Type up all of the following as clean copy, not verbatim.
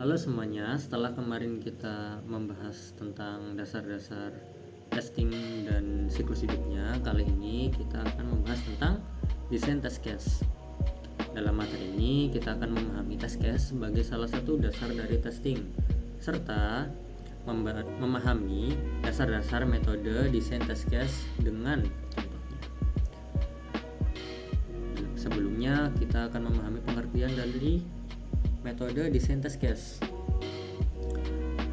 Halo semuanya, setelah kemarin kita membahas tentang dasar-dasar testing dan siklus hidupnya, kali ini kita akan membahas tentang desain test case. Dalam materi ini kita akan memahami test case sebagai salah satu dasar dari testing, serta memahami dasar-dasar metode desain test case dengan contohnya. Sebelumnya kita akan memahami pengertian dari metode desain test case.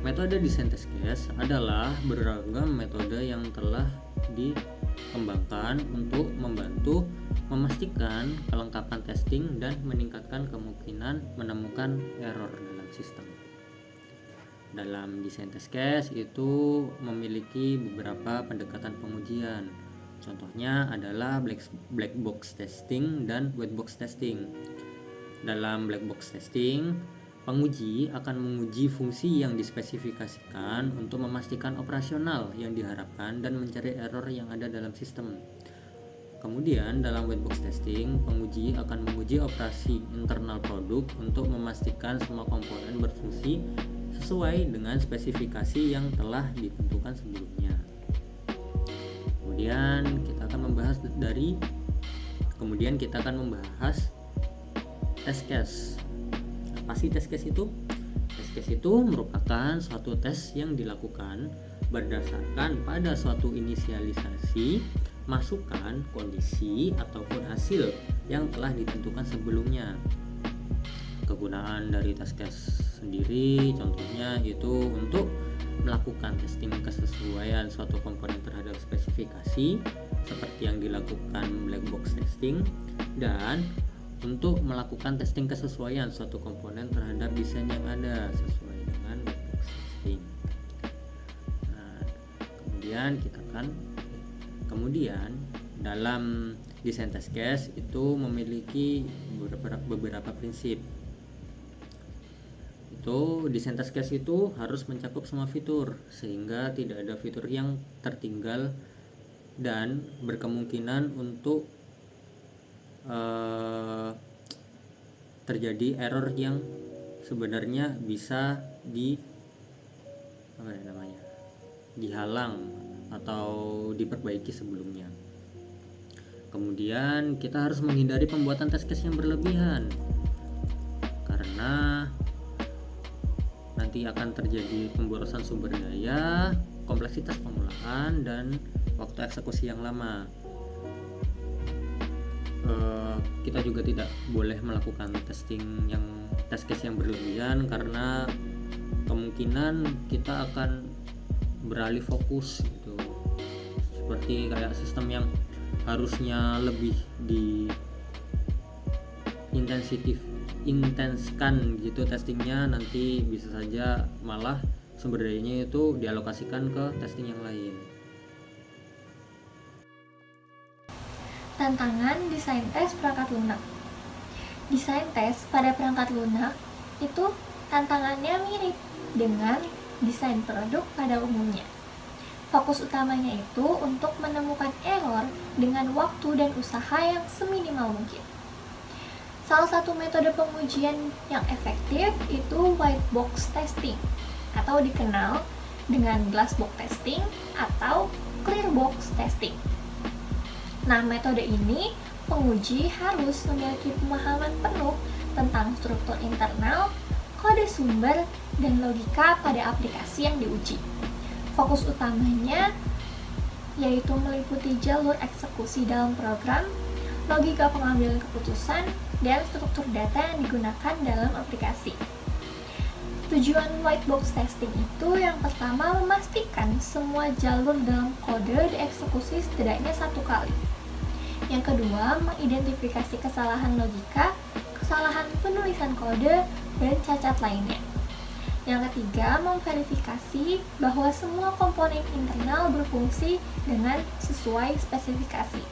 Metode desain test case adalah beragam metode yang telah dikembangkan untuk membantu memastikan kelengkapan testing dan meningkatkan kemungkinan menemukan error dalam sistem. Dalam desain test case itu memiliki beberapa pendekatan pengujian. Contohnya adalah black box testing dan white box testing. Dalam black box testing, penguji akan menguji fungsi yang dispesifikasikan untuk memastikan operasional yang diharapkan dan mencari error yang ada dalam sistem. Kemudian dalam white box testing, penguji akan menguji operasi internal produk untuk memastikan semua komponen berfungsi sesuai dengan spesifikasi yang telah ditentukan sebelumnya. Kemudian kita akan membahas test case. Apa sih test case itu? Test case itu merupakan suatu tes yang dilakukan berdasarkan pada suatu inisialisasi, masukan, kondisi, ataupun hasil yang telah ditentukan sebelumnya. Kegunaan dari test case sendiri contohnya itu untuk melakukan testing kesesuaian suatu komponen terhadap spesifikasi seperti yang dilakukan black box testing, dan untuk melakukan testing kesesuaian suatu komponen terhadap desain yang ada sesuai dengan black box testing. Kemudian dalam desain test case itu memiliki beberapa prinsip. Desain test case itu harus mencakup semua fitur sehingga tidak ada fitur yang tertinggal dan berkemungkinan untuk terjadi error yang sebenarnya bisa dihalang atau diperbaiki sebelumnya. Kemudian kita harus menghindari pembuatan test case yang berlebihan karena nanti akan terjadi pemborosan sumber daya, kompleksitas pengolahan, dan waktu eksekusi yang lama. Kita juga tidak boleh melakukan test case yang berlebihan karena kemungkinan kita akan beralih fokus gitu. Seperti kayak sistem yang harusnya lebih intenskan gitu testingnya, nanti bisa saja malah sumber dayanya itu dialokasikan ke testing yang lain. Tantangan desain tes perangkat lunak. Desain tes pada perangkat lunak itu tantangannya mirip dengan desain produk pada umumnya. Fokus utamanya itu untuk menemukan error dengan waktu dan usaha yang seminimal mungkin. Salah satu metode pengujian yang efektif itu white box testing atau dikenal dengan glass box testing atau clear box testing. Nah, metode ini penguji harus memiliki pemahaman penuh tentang struktur internal, kode sumber, dan logika pada aplikasi yang diuji. Fokus utamanya yaitu meliputi jalur eksekusi dalam program, logika pengambilan keputusan, dan struktur data yang digunakan dalam aplikasi. Tujuan white box testing itu yang pertama memastikan semua jalur dalam kode dieksekusi setidaknya satu kali. Yang kedua, mengidentifikasi kesalahan logika, kesalahan penulisan kode, dan cacat lainnya. Yang ketiga, memverifikasi bahwa semua komponen internal berfungsi dengan sesuai spesifikasi.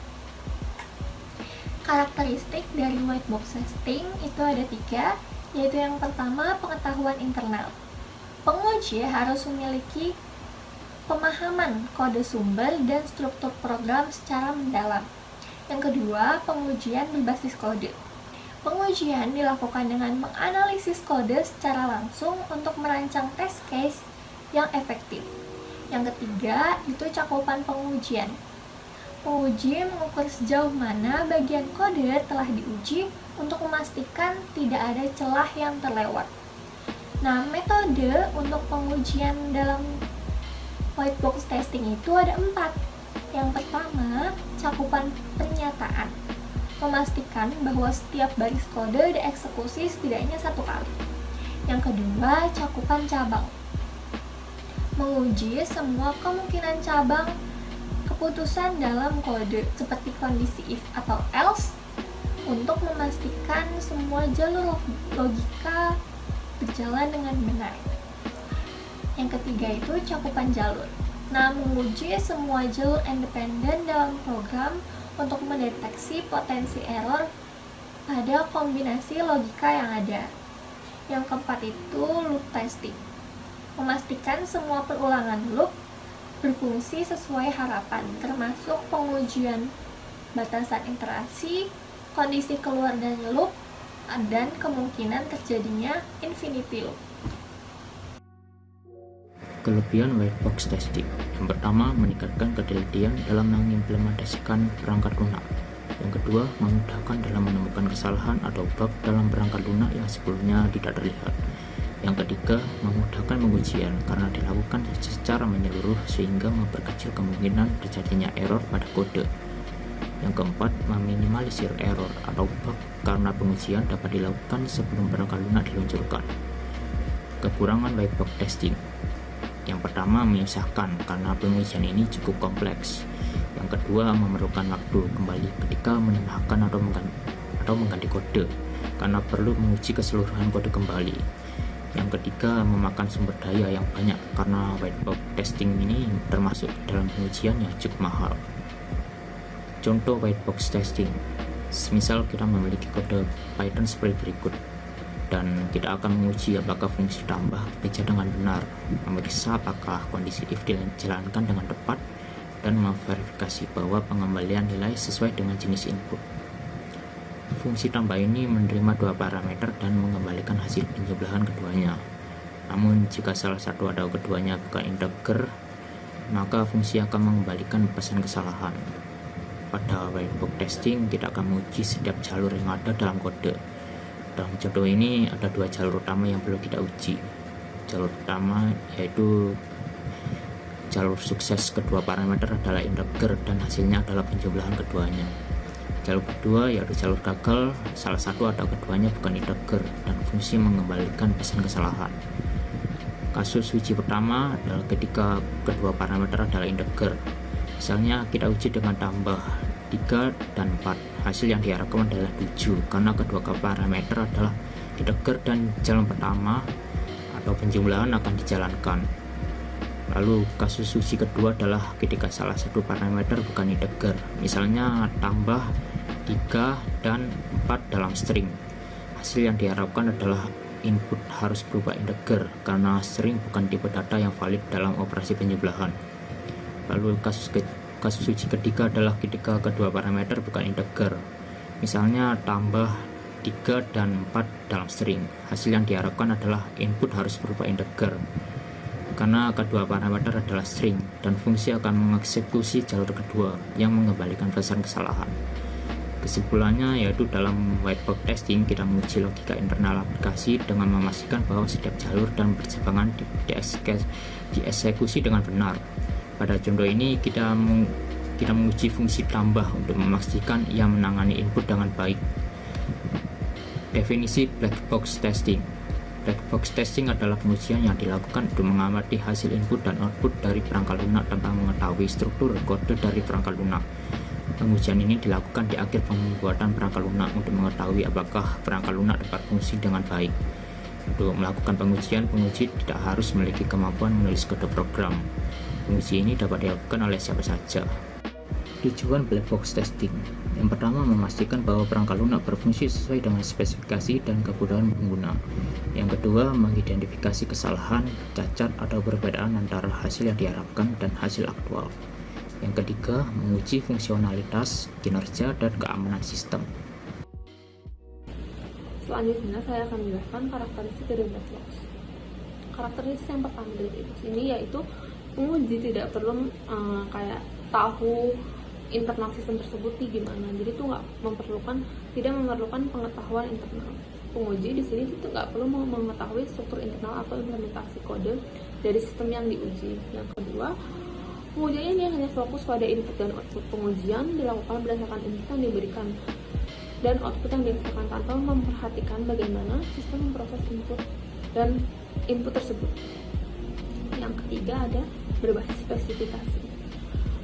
Karakteristik dari white box testing itu ada 3, yaitu yang pertama, pengetahuan internal. Penguji harus memiliki pemahaman kode sumber dan struktur program secara mendalam. Yang kedua, pengujian berbasis kode. Pengujian dilakukan dengan menganalisis kode secara langsung untuk merancang test case yang efektif. Yang ketiga, itu cakupan pengujian. Penguji mengukur sejauh mana bagian kode telah diuji untuk memastikan tidak ada celah yang terlewat. Nah, metode untuk pengujian dalam white box testing itu ada 4. Yang pertama, cakupan pernyataan. Memastikan bahwa setiap baris kode dieksekusi setidaknya 1 kali. Yang kedua, cakupan cabang. Menguji semua kemungkinan cabang keputusan dalam kode seperti kondisi if atau else untuk memastikan semua jalur logika berjalan dengan benar. Yang ketiga itu cakupan jalur. Nah, menguji semua jalur independen dalam program untuk mendeteksi potensi error pada kombinasi logika yang ada. Yang keempat itu loop testing. Memastikan semua perulangan loop berfungsi sesuai harapan, termasuk pengujian batasan interaksi, kondisi keluar dari loop, dan kemungkinan terjadinya infinity loop. Kelebihan white box testing. Yang pertama, meningkatkan ketelitian dalam mengimplementasikan perangkat lunak. Yang kedua, memudahkan dalam menemukan kesalahan atau bug dalam perangkat lunak yang sebelumnya tidak terlihat. Yang ketiga, memudahkan pengujian karena dilakukan secara menyeluruh sehingga memperkecil kemungkinan terjadinya error pada kode. Yang keempat, meminimalisir error atau bug karena pengujian dapat dilakukan sebelum perangkat lunak diluncurkan. Kekurangan white box testing. Yang pertama, menyusahkan karena pengujian ini cukup kompleks. Yang kedua, memerlukan waktu kembali ketika menambahkan atau mengganti kode karena perlu menguji keseluruhan kode kembali. Yang ketiga, memakan sumber daya yang banyak karena white box testing ini termasuk dalam pengujian yang cukup mahal. Contoh white box testing, semisal kita memiliki kode Python seperti berikut, dan kita akan menguji apakah fungsi tambah bekerja dengan benar, memeriksa apakah kondisi if dijalankan dengan tepat, dan memverifikasi bahwa pengembalian nilai sesuai dengan jenis input. Fungsi tambah ini menerima 2 parameter dan mengembalikan hasil penjumlahan keduanya. Namun jika salah satu atau keduanya bukan integer, maka fungsi akan mengembalikan pesan kesalahan. Pada white box testing tidak akan menguji setiap jalur yang ada dalam kode. Dalam contoh ini ada 2 jalur utama yang perlu kita uji. Jalur pertama yaitu jalur sukses kedua parameter adalah integer dan hasilnya adalah penjumlahan keduanya. Jalur kedua yaitu jalur gagal, salah satu atau keduanya bukan integer dan fungsi mengembalikan pesan kesalahan. Kasus uji pertama adalah ketika kedua parameter adalah integer. Misalnya kita uji dengan tambah 3 dan 4. Hasil yang diharapkan adalah 7 karena kedua parameter adalah integer dan jalan pertama atau penjumlahan akan dijalankan. Lalu kasus uji kedua adalah ketika salah satu parameter bukan integer, misalnya tambah 3 dan 4 dalam string. Hasil yang diharapkan adalah input harus berubah integer karena string bukan tipe data yang valid dalam operasi penjumlahan. Lalu kasus uji ketiga adalah ketika kedua parameter bukan integer, misalnya tambah 3 dan 4 dalam string. Hasil yang diharapkan adalah input harus berupa integer karena kedua parameter adalah string dan fungsi akan mengeksekusi jalur kedua yang mengembalikan pesan kesalahan. Kesimpulannya yaitu dalam white box testing kita menguji logika internal aplikasi dengan memastikan bahwa setiap jalur dan percepatan dieksekusi dengan benar. Pada contoh ini kita menguji fungsi tambah untuk memastikan ia menangani input dengan baik. Definisi black box testing. Black box testing adalah pengujian yang dilakukan untuk mengamati hasil input dan output dari perangkat lunak tanpa mengetahui struktur kode dari perangkat lunak. Pengujian ini dilakukan di akhir pembuatan perangkat lunak untuk mengetahui apakah perangkat lunak dapat fungsi dengan baik. Untuk melakukan pengujian, penguji tidak harus memiliki kemampuan menulis kode program. Penguji ini dapat dilakukan oleh siapa saja. Tujuan black box testing. Yang pertama, memastikan bahwa perangkat lunak berfungsi sesuai dengan spesifikasi dan kebutuhan pengguna. Yang kedua, mengidentifikasi kesalahan, cacat, atau perbedaan antara hasil yang diharapkan dan hasil aktual. Yang ketiga, menguji fungsionalitas, kinerja, dan keamanan sistem. Selanjutnya saya akan menjelaskan karakteristik dari black box. Karakteristik yang pertama dari black box ini yaitu penguji tidak perlu kayak tahu internal sistem tersebut gimana. Jadi itu tidak memerlukan pengetahuan internal. Penguji di sini itu nggak perlu mengetahui struktur internal atau implementasi kode dari sistem yang diuji. Yang kedua, pengujian ini hanya fokus pada input dan output. Pengujian dilakukan berdasarkan input yang diberikan dan output yang dihasilkan tanpa memperhatikan bagaimana sistem memproses input dan input tersebut. Yang ketiga ada berbasis spesifikasi.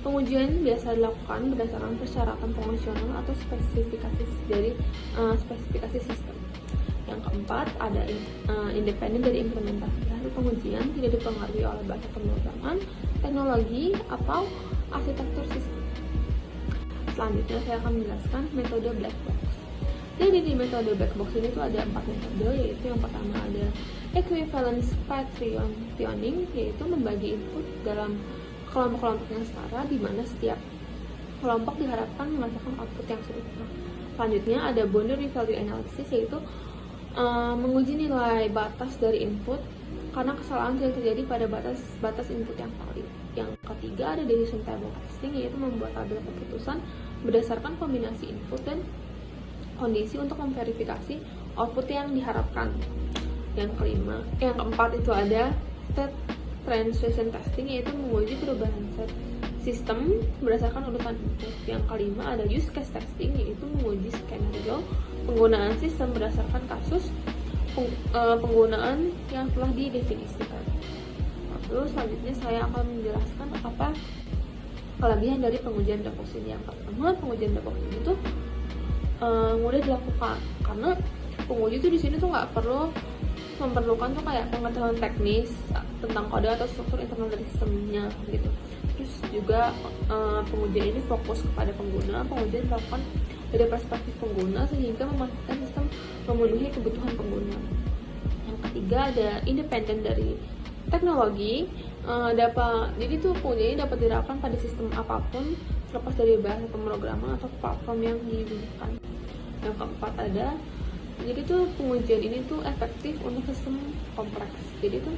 Pengujian biasa dilakukan berdasarkan persyaratan fungsional atau spesifikasi dari spesifikasi sistem. Yang keempat ada independen dari implementasi. Hasil pengujian tidak dipengaruhi oleh bahasa pemrograman, teknologi, atau arsitektur sistem. Selanjutnya saya akan menjelaskan metode black box. Jadi di metode black box ini tuh ada 4 metode, yaitu yang pertama ada equivalence patterning, yaitu membagi input dalam kelompok-kelompok yang setara di mana setiap kelompok diharapkan menghasilkan output yang serupa. Selanjutnya ada boundary value analysis, yaitu menguji nilai batas dari input karena kesalahan yang terjadi pada batas input yang valid. Yang ketiga ada decision table testing, yaitu membuat tabel keputusan berdasarkan kombinasi input dan kondisi untuk memverifikasi output yang diharapkan. Yang keempat itu ada state transition testing, yaitu menguji perubahan set sistem berdasarkan urutan input. Yang kelima ada use case testing, yaitu menguji skenario penggunaan sistem berdasarkan kasus penggunaan yang telah didefinisikan. Lalu selanjutnya saya akan menjelaskan apa kelebihan dari pengujian black box ini. Yang pertama, pengujian black box ini tuh mudah dilakukan karena penguji tuh di sini tuh nggak perlu memerlukan tuh kayak pengetahuan teknis tentang kode atau struktur internal dari sistemnya gitu. Terus juga pengujian ini fokus kepada pengguna. Pengujian dilakukan dari perspektif pengguna sehingga memastikan sistem memenuhi kebutuhan pengguna. Yang ketiga ada independen dari teknologi. Jadi tuh pengujian ini dapat diterapkan pada sistem apapun terlepas dari bahasa pemrograman atau platform yang digunakan. Yang keempat ada, jadi tuh pengujian ini tuh efektif untuk sistem kompleks. Jadi tuh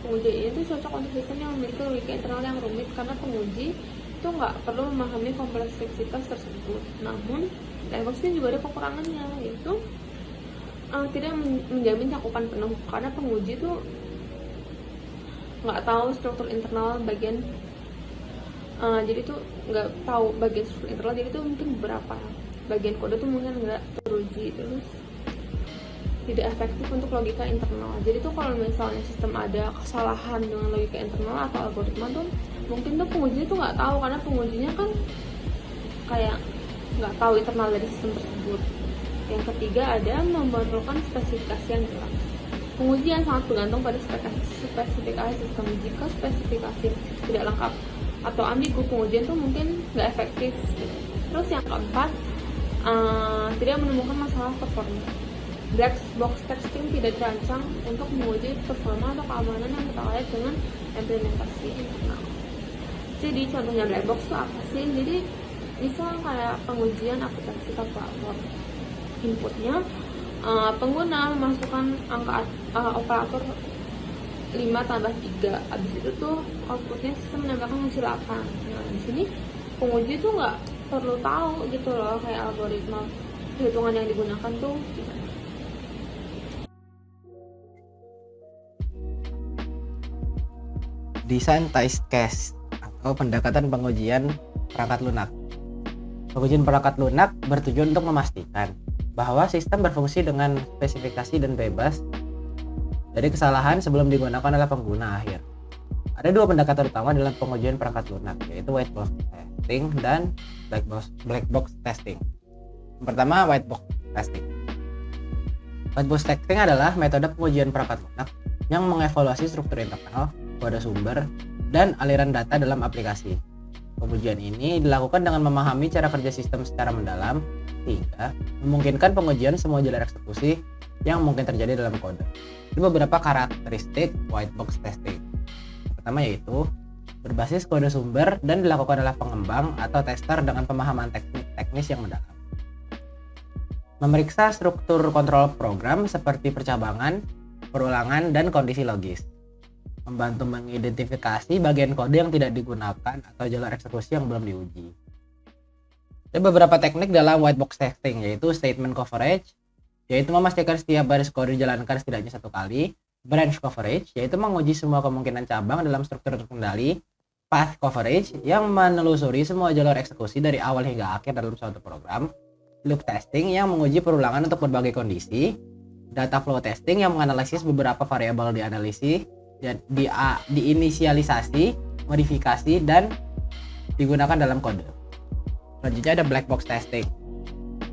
pengujian ini tuh cocok untuk sistem yang memiliki logika internal yang rumit karena penguji itu nggak perlu memahami kompleksitas tersebut. Namun black box ini juga ada kekurangannya, yaitu tidak menjamin cakupan penuh karena penguji tuh nggak tahu struktur internal bagian jadi tuh nggak tahu bagian struktur internal, jadi tuh mungkin beberapa bagian kode tuh mungkin nggak teruji, terus tidak efektif untuk logika internal. Jadi tuh kalau misalnya sistem ada kesalahan dengan logika internal atau algoritma tuh mungkin tuh penguji tuh nggak tahu karena pengujinya kan kayak nggak tahu internal dari sistem tersebut. Yang ketiga ada memerlukan spesifikasi yang jelas. Pengujian sangat bergantung pada spesifikasi sistem. Jika spesifikasi tidak lengkap atau ambigu, pengujian tuh mungkin nggak efektif. Terus yang keempat, tidak menemukan masalah performa. Black box testing tidak dirancang untuk menguji performa atau keamanan yang terkait dengan implementasi internal. Jadi contohnya black box itu apa sih? Jadi misal kayak pengujian aplikasi kalkulator, inputnya pengguna memasukkan angka operator 5 tambah 3, habis itu tuh outputnya sistem menambahkan hasil 8. Nah di sini penguji tuh nggak perlu tahu gitu loh kayak algoritma perhitungan yang digunakan tuh gimana. Design test case atau pendekatan pengujian perangkat lunak. Pengujian perangkat lunak bertujuan untuk memastikan bahwa sistem berfungsi dengan spesifikasi dan bebas dari kesalahan sebelum digunakan oleh pengguna akhir. Ada 2 pendekatan utama dalam pengujian perangkat lunak, yaitu white box testing dan black box testing. Yang pertama, white box testing. White box testing adalah metode pengujian perangkat lunak yang mengevaluasi struktur internal, kode sumber, dan aliran data dalam aplikasi. Pengujian ini dilakukan dengan memahami cara kerja sistem secara mendalam sehingga memungkinkan pengujian semua jalan eksekusi yang mungkin terjadi dalam kode. Ada beberapa karakteristik white box testing. Pertama yaitu berbasis kode sumber dan dilakukan oleh pengembang atau tester dengan pemahaman teknis yang mendalam. memeriksa struktur kontrol program seperti percabangan, perulangan, dan kondisi logis, membantu mengidentifikasi bagian kode yang tidak digunakan atau jalur eksekusi yang belum diuji. Ada beberapa teknik dalam white box testing, yaitu statement coverage, yaitu memastikan setiap baris kode dijalankan setidaknya satu kali, branch coverage, yaitu menguji semua kemungkinan cabang dalam struktur terkendali, path coverage, yang menelusuri semua jalur eksekusi dari awal hingga akhir dalam suatu program, loop testing, yang menguji perulangan untuk berbagai kondisi, data flow testing, yang menganalisis beberapa variabel dianalisis, diinisialisasi, modifikasi, dan digunakan dalam kode. Selanjutnya ada black box testing.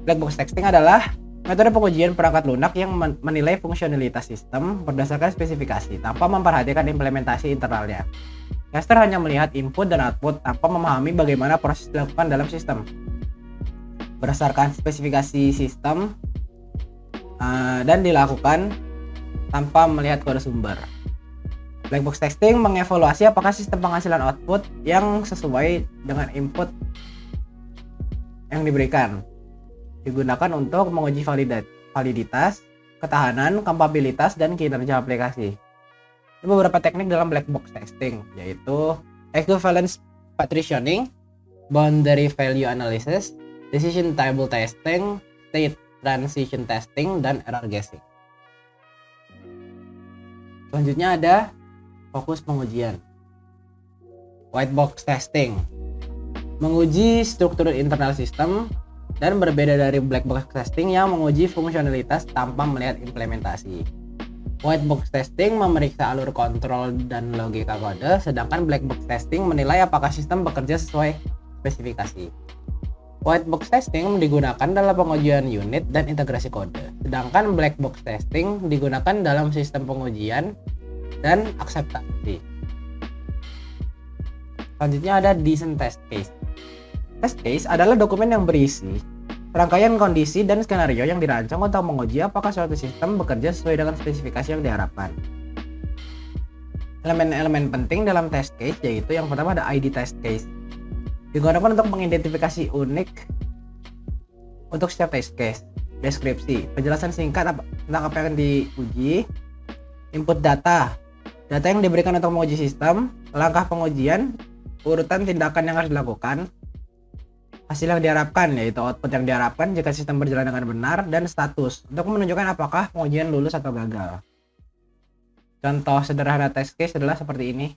Black box testing adalah metode pengujian perangkat lunak yang menilai fungsionalitas sistem berdasarkan spesifikasi tanpa memperhatikan implementasi internalnya. Tester hanya melihat input dan output tanpa memahami bagaimana proses dilakukan dalam sistem. Berdasarkan spesifikasi sistem dan dilakukan tanpa melihat kode sumber. Black box testing mengevaluasi apakah sistem penghasilan output yang sesuai dengan input yang diberikan digunakan untuk menguji validitas, ketahanan, kapabilitas, dan kinerja aplikasi. Ada beberapa teknik dalam black box testing, yaitu equivalence partitioning, boundary value analysis, decision table testing, state transition testing, dan error guessing. Selanjutnya ada fokus pengujian. White box testing menguji struktur internal sistem dan berbeda dari black box testing yang menguji fungsionalitas tanpa melihat implementasi. White box testing memeriksa alur kontrol dan logika kode, sedangkan black box testing menilai apakah sistem bekerja sesuai spesifikasi. White box testing digunakan dalam pengujian unit dan integrasi kode, sedangkan black box testing digunakan dalam sistem pengujian dan akseptasi. Selanjutnya ada design test case. Test case adalah dokumen yang berisi rangkaian kondisi dan skenario yang dirancang untuk menguji apakah suatu sistem bekerja sesuai dengan spesifikasi yang diharapkan. Elemen-elemen penting dalam test case yaitu yang pertama ada ID test case. Digunakan untuk mengidentifikasi unik untuk setiap test case. Deskripsi, penjelasan singkat tentang apa yang diuji. Input data yang diberikan untuk menguji sistem. Langkah pengujian, urutan tindakan yang harus dilakukan. Hasil yang diharapkan, yaitu output yang diharapkan jika sistem berjalan dengan benar, dan status untuk menunjukkan apakah pengujian lulus atau gagal. Contoh sederhana test case adalah seperti ini.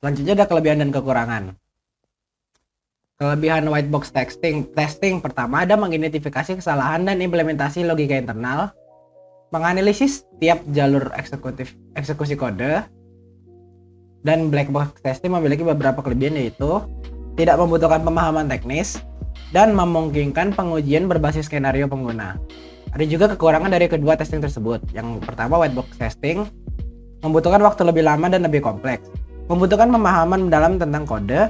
Selanjutnya ada kelebihan dan kekurangan. Kelebihan white box testing pertama ada mengidentifikasi kesalahan dan implementasi logika internal, menganalisis tiap jalur eksekusi kode. Dan black box testing memiliki beberapa kelebihan, yaitu tidak membutuhkan pemahaman teknis dan memungkinkan pengujian berbasis skenario pengguna. Ada juga kekurangan dari kedua testing tersebut. Yang pertama, white box testing membutuhkan waktu lebih lama dan lebih kompleks, membutuhkan pemahaman mendalam tentang kode,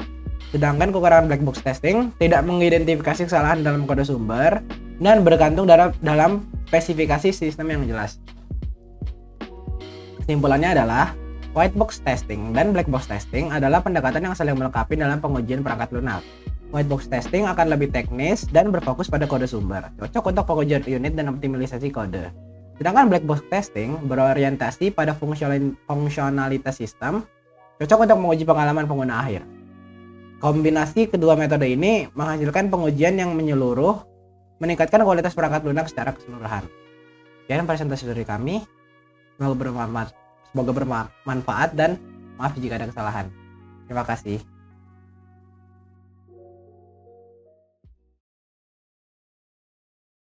sedangkan kekurangan black box testing tidak mengidentifikasi kesalahan dalam kode sumber dan bergantung dalam spesifikasi sistem yang jelas. Kesimpulannya adalah white box testing dan black box testing adalah pendekatan yang saling melengkapi dalam pengujian perangkat lunak. White box testing akan lebih teknis dan berfokus pada kode sumber, cocok untuk pengujian unit dan optimalisasi kode. Sedangkan black box testing berorientasi pada fungsionalitas sistem, cocok untuk menguji pengalaman pengguna akhir. Kombinasi kedua metode ini menghasilkan pengujian yang menyeluruh, meningkatkan kualitas perangkat lunak secara keseluruhan. Sekian presentasi dari kami. Semoga bermanfaat dan maaf jika ada kesalahan. Terima kasih.